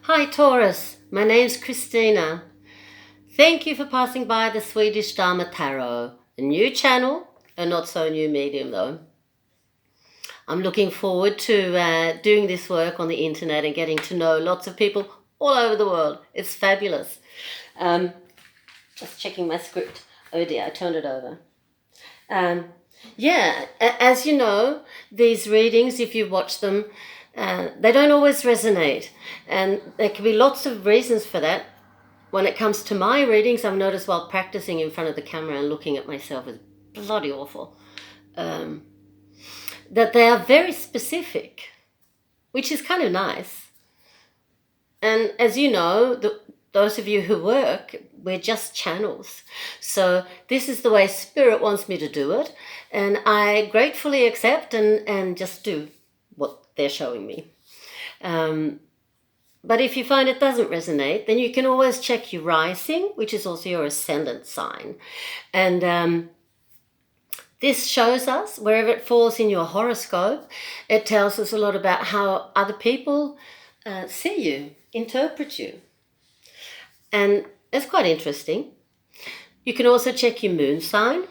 Hi Taurus, my name's Christina. Thank you for passing by the Swedish Dharma Tarot, a new channel, a not so new medium though. I'm looking forward to doing this work on the internet and getting to know lots of people all over the world. It's fabulous. Just checking my script. Oh dear, I turned it over. As you know, these readings, if you watch them, they don't always resonate. And there can be lots of reasons for that. When it comes to my readings, I've noticed while practicing in front of the camera and looking at myself is bloody awful, that they are very specific, which is kind of nice. And as you know, those of you who work, we're just channels. So this is the way Spirit wants me to do it. And I gratefully accept and just do what they're showing me. But if you find it doesn't resonate, then you can always check your rising, which is also your ascendant sign. And this shows us, wherever it falls in your horoscope, it tells us a lot about how other people see you, interpret you. And it's quite interesting. You can also check your moon sign.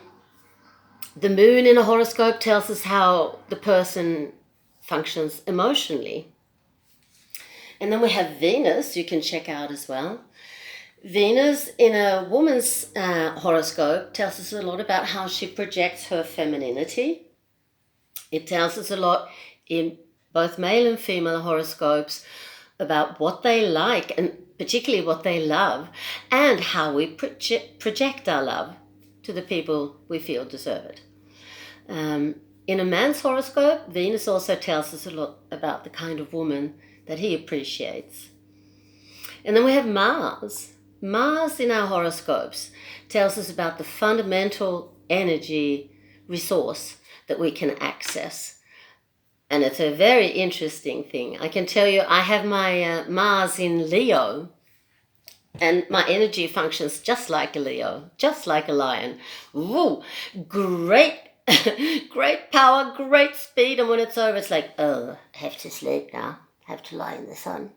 The moon in a horoscope tells us how the person functions emotionally. And then we have Venus, you can check out as well. Venus in a woman's horoscope tells us a lot about how she projects her femininity. It tells us a lot in both male and female horoscopes about what they like and particularly what they love and how we project our love to the people we feel deserve it. In a man's horoscope, Venus also tells us a lot about the kind of woman that he appreciates. And then we have Mars. Mars in our horoscopes tells us about the fundamental energy resource that we can access. And it's a very interesting thing. I can tell you, I have my Mars in Leo, and my energy functions just like a Leo, just like a lion. Woo! Great, great power, great speed, and when it's over, it's like, oh, I have to sleep now. Have to lie in the sun,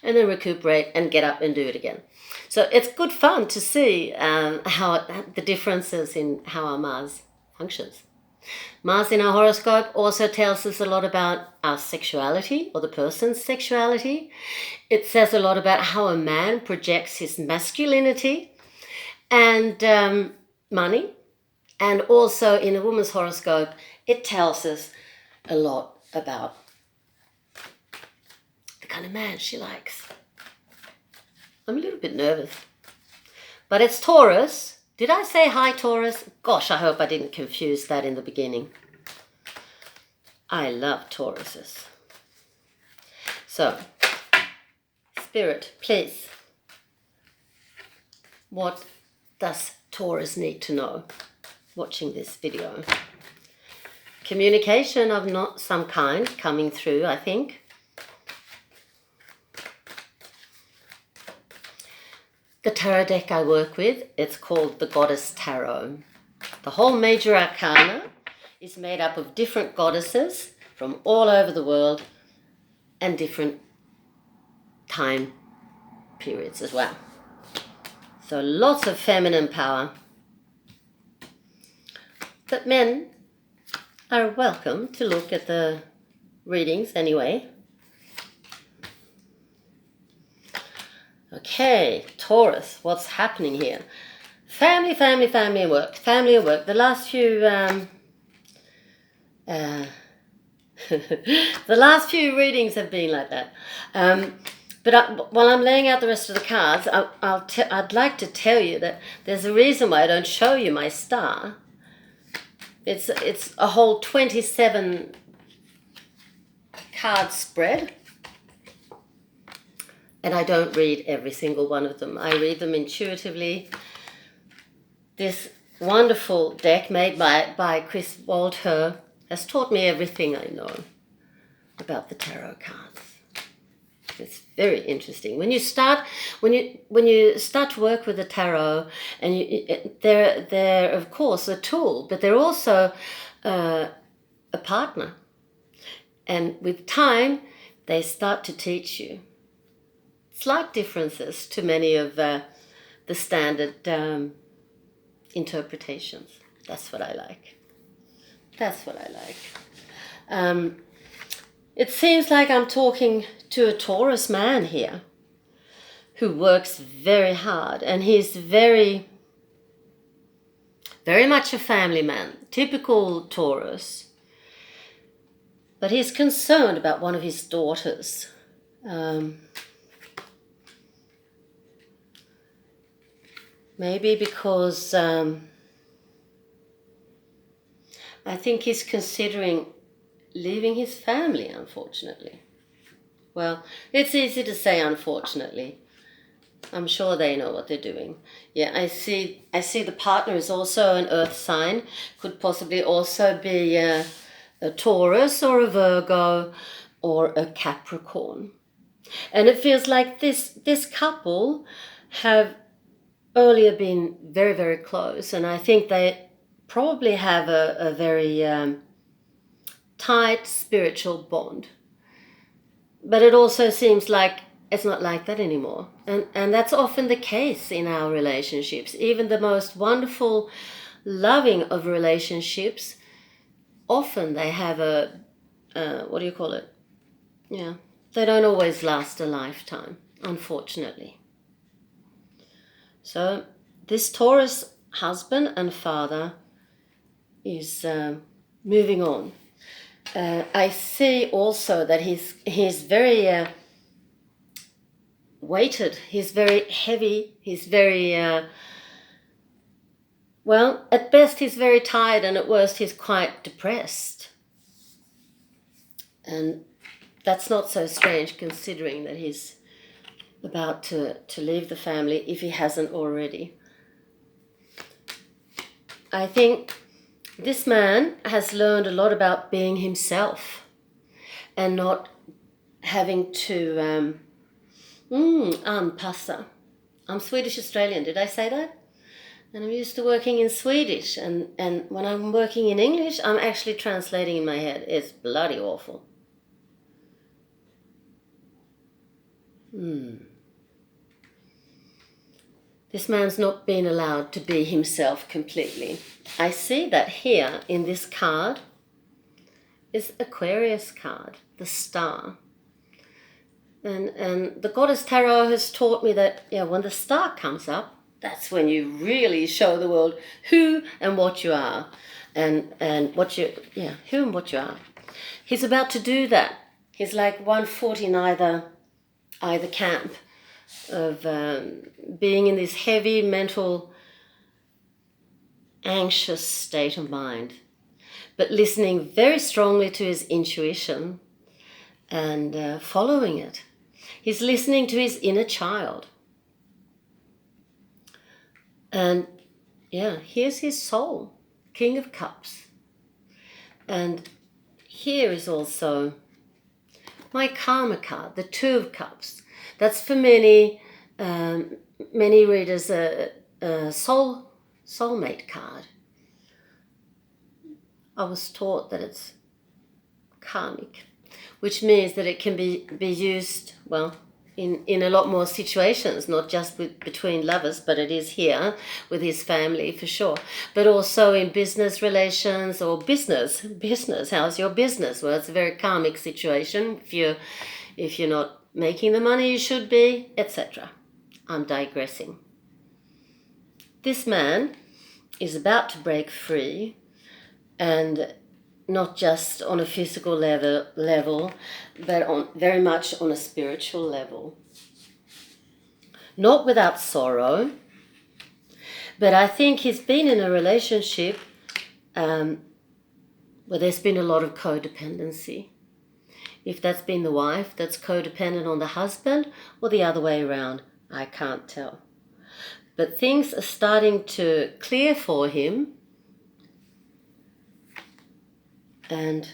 and then recuperate and get up and do it again. So it's good fun to see how the differences in how our Mars functions. Mars in our horoscope also tells us a lot about our sexuality or the person's sexuality. It says a lot about how a man projects his masculinity and money. And also in a woman's horoscope, it tells us a lot about the kind of man she likes. I'm a little bit nervous. But it's Taurus. Did I say hi, Taurus? Gosh, I hope I didn't confuse that in the beginning. I love Tauruses. So, Spirit, please. What does Taurus need to know watching this video? Communication of not some kind coming through, I think. The tarot deck I work with, it's called the Goddess Tarot. The whole major arcana is made up of different goddesses from all over the world and different time periods as well. So lots of feminine power. But men are welcome to look at the readings anyway. Okay, Taurus, what's happening here? Family, family, family and work. Family and work. The last few the last few readings have been like that. But while I'm laying out the rest of the cards, I'd like to tell you that there's a reason why I don't show you my star. It's a whole 27 card spread. And I don't read every single one of them. I read them intuitively. This wonderful deck made by Chris Waldher has taught me everything I know about the tarot cards. It's very interesting. When you start to work with the tarot, and they're of course a tool, but they're also a partner. And with time, they start to teach you. slight differences to many of the standard interpretations. That's what I like. That's what I like. It seems like I'm talking to a Taurus man here who works very hard, and he's very, very much a family man, typical Taurus. But he's concerned about one of his daughters. Maybe because I think he's considering leaving his family, unfortunately. Well, it's easy to say unfortunately. I'm sure they know what they're doing. Yeah, I see the partner is also an earth sign. Could possibly also be a Taurus or a Virgo or a Capricorn. And it feels like this couple have earlier been very, very close. And I think they probably have a very tight spiritual bond. But it also seems like it's not like that anymore. And that's often the case in our relationships. Even the most wonderful, loving of relationships, often they have a, what do you call it? Yeah, they don't always last a lifetime, unfortunately. So this Taurus husband and father is moving on. I see also that he's very weighted. He's very heavy. He's very well, at best he's very tired, and at worst he's quite depressed. And that's not so strange, considering that he's about to leave the family, if he hasn't already. I think this man has learned a lot about being himself and not having to anpassa. I'm Swedish Australian, did I say that? And I'm used to working in Swedish, and when I'm working in English, I'm actually translating in my head. It's bloody awful. This man's not been allowed to be himself completely. I see that here in this card is Aquarius card, the star. And the Goddess Tarot has taught me that, yeah, when the star comes up, that's when you really show the world who and what you are, and what you, yeah, who and what you are. He's about to do that. He's like 1/4 in either camp of being in this heavy mental, anxious state of mind, but listening very strongly to his intuition and following it. He's listening to his inner child. And yeah, here's his soul, King of Cups. And here is also my Karma card, the Two of Cups. That's for many readers a soulmate card. I was taught that it's karmic, which means that it can be used, well, in a lot more situations, not just between lovers, but it is here with his family for sure, but also in business relations or business. How's your business? Well, it's a very karmic situation if you're not making the money you should be, etc. I'm digressing. This man is about to break free, and not just on a physical level, but very much on a spiritual level. Not without sorrow, but I think he's been in a relationship where there's been a lot of codependency. If that's been the wife that's codependent on the husband, or the other way around, I can't tell. But things are starting to clear for him, and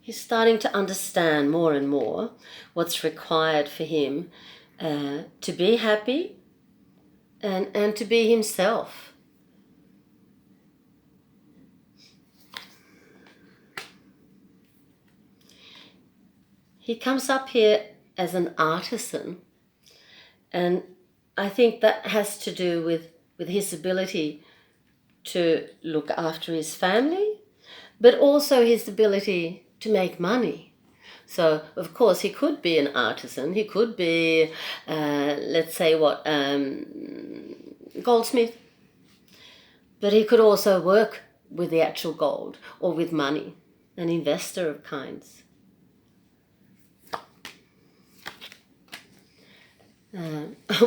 he's starting to understand more and more what's required for him to be happy and to be himself. He comes up here as an artisan. And I think that has to do with his ability to look after his family, but also his ability to make money. So, of course, he could be an artisan. He could be, let's say, goldsmith. But he could also work with the actual gold or with money, an investor of kinds.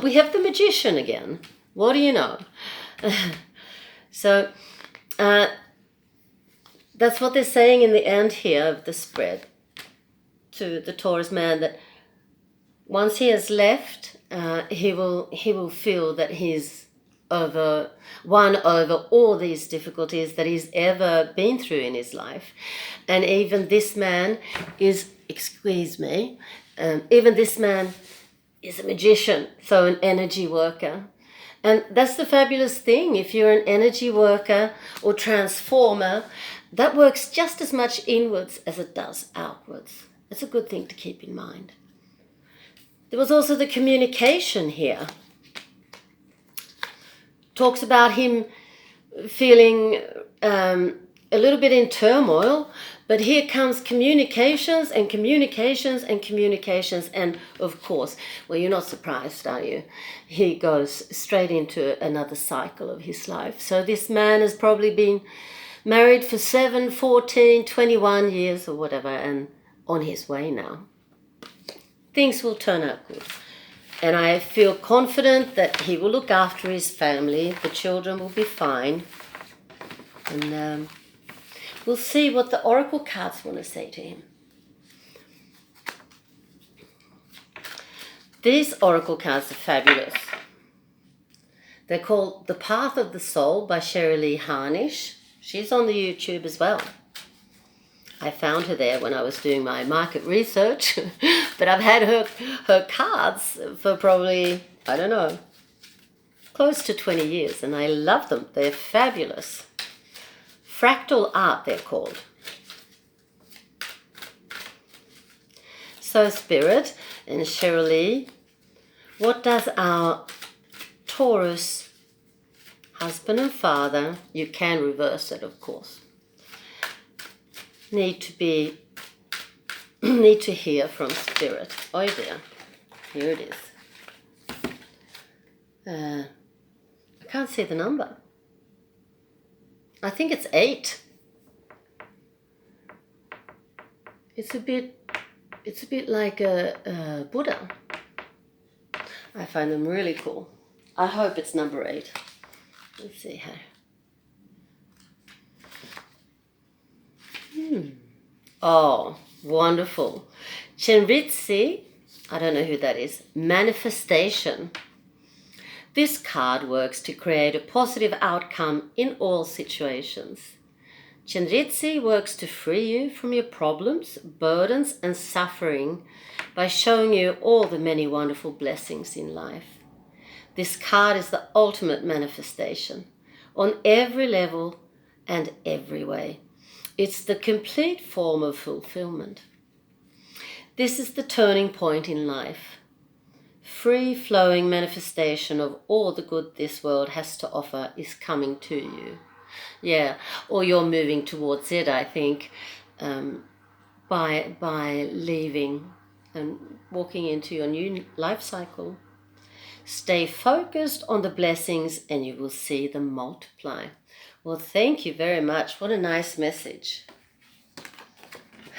We have the magician again. What do you know? So that's what they're saying in the end here of the spread to the Taurus man, that once he has left, he will feel that he's won over all these difficulties that he's ever been through in his life. And even this man is, even this man is a magician, so an energy worker. And that's the fabulous thing. If you're an energy worker or transformer, that works just as much inwards as it does outwards. It's a good thing to keep in mind. There was also the communication here. Talks about him feeling a little bit in turmoil, but here comes communications and communications and communications, and of course, well, you're not surprised, are you? He goes straight into another cycle of his life. So this man has probably been married for 7, 14, 21 years or whatever, and on his way now. Things will turn out good. And I feel confident that he will look after his family. The children will be fine. And we'll see what the oracle cards want to say to him. These oracle cards are fabulous. They're called The Path of the Soul by Sherry Lee Harnish. She's on the YouTube as well. I found her there when I was doing my market research, but I've had her cards for probably, I don't know, close to 20 years, and I love them. They're fabulous. Fractal art, they're called. So, Spirit and Shirley, what does our Taurus husband and father, you can reverse it, of course, need to hear from Spirit? Oh dear, here it is. I can't see the number. I think it's 8. It's a bit like a Buddha. I find them really cool. I hope it's number 8. Let's see how. Oh, wonderful. Chenritsi, I don't know who that is. Manifestation. This card works to create a positive outcome in all situations. Chenritsi works to free you from your problems, burdens, and suffering by showing you all the many wonderful blessings in life. This card is the ultimate manifestation on every level and every way. It's the complete form of fulfillment. This is the turning point in life. Free-flowing manifestation of all the good this world has to offer is coming to you. Yeah, or you're moving towards it, I think, by leaving and walking into your new life cycle. Stay focused on the blessings and you will see them multiply. Well, thank you very much. What a nice message.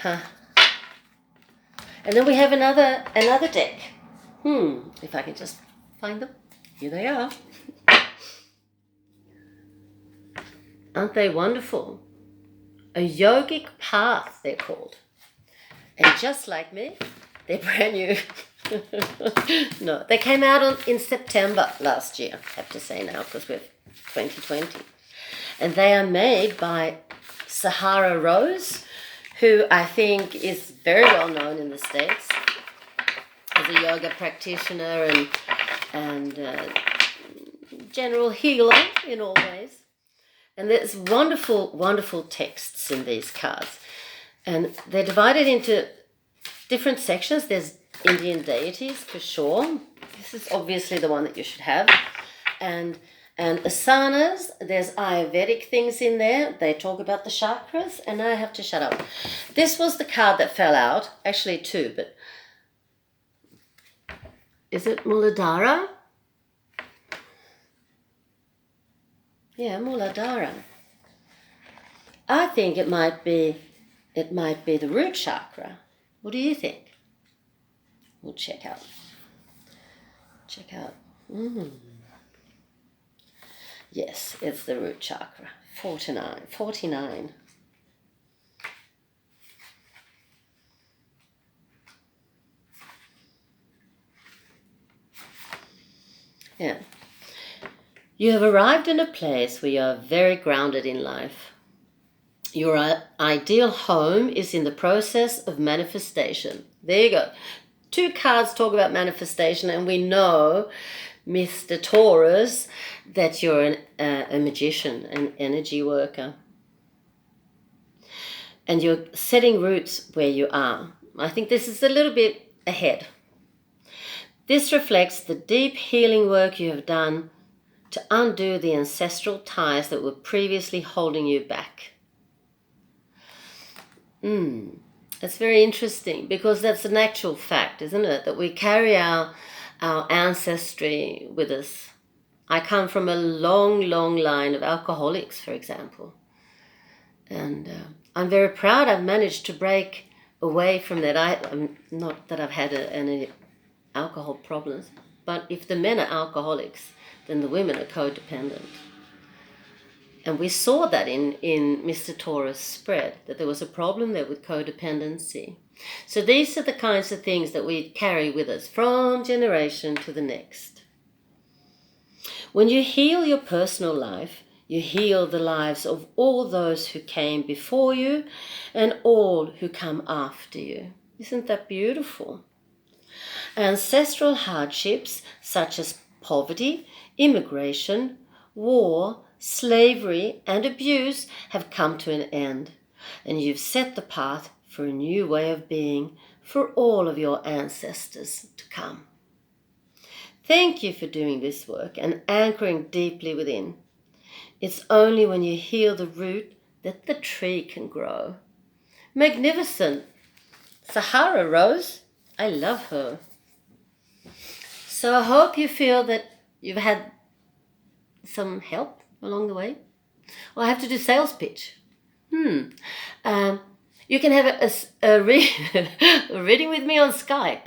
Huh. And then we have another deck. If I can just find them. Here they are. Aren't they wonderful? A yogic path, they're called. And just like me, they're brand new. No, they came out in September last year, I have to say now, because we're 2020. And they are made by Sahara Rose, who I think is very well known in the States as a yoga practitioner and general healer in all ways. And there's wonderful, wonderful texts in these cards. And they're divided into different sections. There's Indian deities for sure. This is obviously the one that you should have. And asanas, there's Ayurvedic things in there. They talk about the chakras, and I have to shut up. This was the card that fell out. Actually two, but is it Muladhara? Yeah, Muladhara. I think it might be the root chakra. What do you think? We'll check out. Yes, it's the root chakra. 49. Yeah. You have arrived in a place where you are very grounded in life. Your ideal home is in the process of manifestation. There you go. Two cards talk about manifestation, and we know, Mr. Taurus, that you're a magician, an energy worker. And you're setting roots where you are. I think this is a little bit ahead. This reflects the deep healing work you have done to undo the ancestral ties that were previously holding you back. That's very interesting, because that's an actual fact, isn't it? That we carry our ancestry with us. I come from a long line of alcoholics, for example. And I'm very proud I've managed to break away from that. I'm not that I've had any alcohol problems, but if the men are alcoholics, then the women are codependent. And we saw that in Mr. Taurus' spread, that there was a problem there with codependency. So these are the kinds of things that we carry with us from generation to the next. When you heal your personal life, you heal the lives of all those who came before you and all who come after you. Isn't that beautiful? Ancestral hardships such as poverty, immigration, war, slavery, and abuse have come to an end, and you've set the path for a new way of being for all of your ancestors to come. Thank you for doing this work and anchoring deeply within. It's only when you heal the root that the tree can grow. Magnificent. Sahara Rose, I love her. So I hope you feel that you've had some help along the way. Well, I have to do sales pitch. You can have a reading with me on Skype.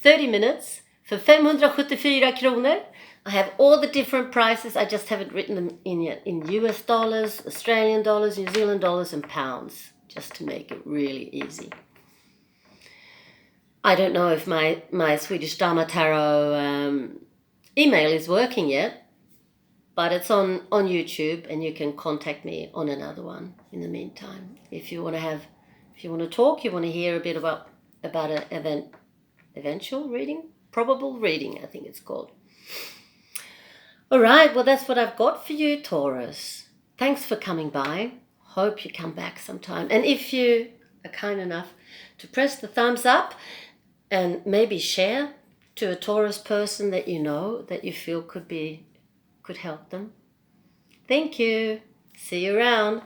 30 minutes for 574 kronor. I have all the different prices. I just haven't written them in yet. In US dollars, Australian dollars, New Zealand dollars, and pounds. Just to make it really easy. I don't know if my Swedish Dharma Tarot email is working yet. But it's on YouTube, and you can contact me on another one in the meantime. If you want to talk, you want to hear a bit about an eventual reading, probable reading, I think it's called. All right, well, that's what I've got for you, Taurus. Thanks for coming by. Hope you come back sometime. And if you are kind enough to press the thumbs up and maybe share to a Taurus person that you know, that you feel could help them. Thank you. See you around.